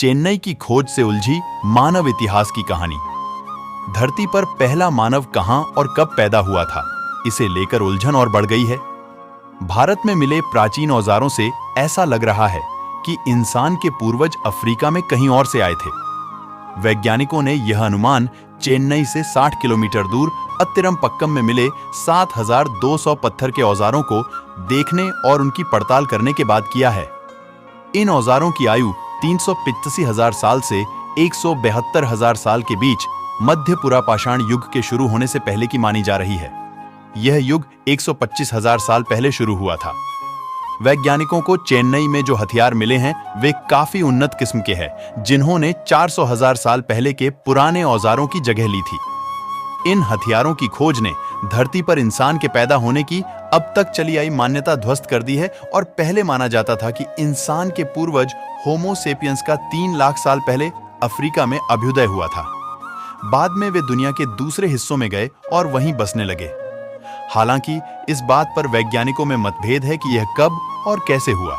चेन्नई की खोज से उलझी मानव इतिहास की कहानी। धरती पर पहला मानव कहां और कब पैदा हुआ था, इसे लेकर उलझन और बढ़ गई है। भारत में मिले प्राचीन औजारों से ऐसा लग रहा है कि इंसान के पूर्वज अफ्रीका में कहीं और से आए थे। वैज्ञानिकों ने यह अनुमान चेन्नई से 60 किलोमीटर दूर अत्तिरंपक्कम में मिले 7200 पत्थर के औजारों को देखने और उनकी पड़ताल करने के बाद किया है। इन औजारों की आयु 385,000 साल से 172,000 साल के बीच मध्य पुरापाषाण युग के शुरू होने से पहले की मानी जा रही है। यह युग 125,000 साल पहले शुरू हुआ था। वैज्ञानिकों को चेन्नई में जो हथियार मिले हैं वे काफी उन्नत किस्म के हैं, जिन्होंने 400,000 साल पहले के पुराने औजारों की जगह ली थी। इन हथियारों की खोज ने धरती पर इंसान के पैदा होने की अब तक चली आई मान्यता ध्वस्त कर दी है और पहले माना जाता था कि इंसान के पूर्वज होमो सेपियंस का 3 लाख साल पहले अफ्रीका में अभ्युदय हुआ था। बाद में वे दुनिया के दूसरे हिस्सों में गए और वहीं बसने लगे। हालांकि इस बात पर वैज्ञानिकों में मतभेद है कि यह कब और कैसे हुआ।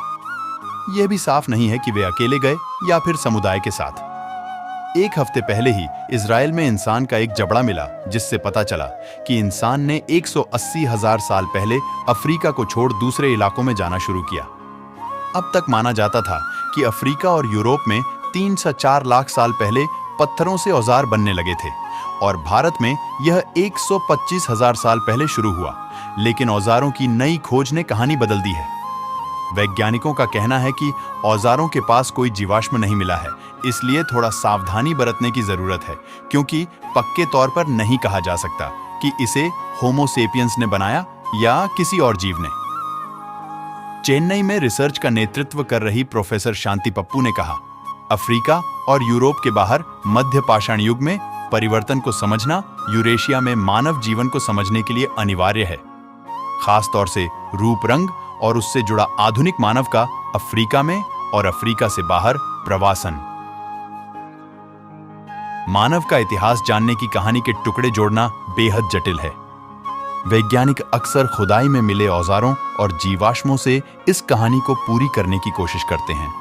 यह भी साफ नहीं है कि वे अकेले गए या फिर समुदाय के साथ। 1 हफ्ते पहले ही इजराइल में इंसान का एक जबड़ा मिला, जिससे पता चला कि इंसान ने 180,000 साल पहले अफ्रीका को छोड़ दूसरे इलाकों में जाना शुरू किया। अब तक माना जाता था कि अफ्रीका और यूरोप में 3 से 4 लाख साल पहले पत्थरों से औजार बनने लगे थे और भारत में यह 125,000 साल पहले शुरू हुआ। लेकिन औजारों की नई खोज ने कहानी बदल दी है। वैज्ञानिकों का कहना है कि औजारों के पास कोई जीवाश्म नहीं मिला है, इसलिए थोड़ा सावधानी बरतने की जरूरत है, क्योंकि पक्के तौर पर नहीं कहा जा सकता कि इसे होमो सेपियंस ने बनाया या किसी और जीव ने। चेन्नई में रिसर्च का नेतृत्व कर रही प्रोफेसर शांति पप्पू ने कहा, अफ्रीका और यूरोप के बाहर मध्य पाषाण युग में परिवर्तन को समझना यूरेशिया में मानव जीवन को समझने के लिए अनिवार्य है, खास तौर से रूप रंग और उससे जुड़ा आधुनिक मानव का अफ्रीका में और अफ्रीका से बाहर प्रवासन। मानव का इतिहास जानने की कहानी के टुकड़े जोड़ना बेहद जटिल है। वैज्ञानिक अक्सर खुदाई में मिले औजारों और जीवाश्मों से इस कहानी को पूरी करने की कोशिश करते हैं।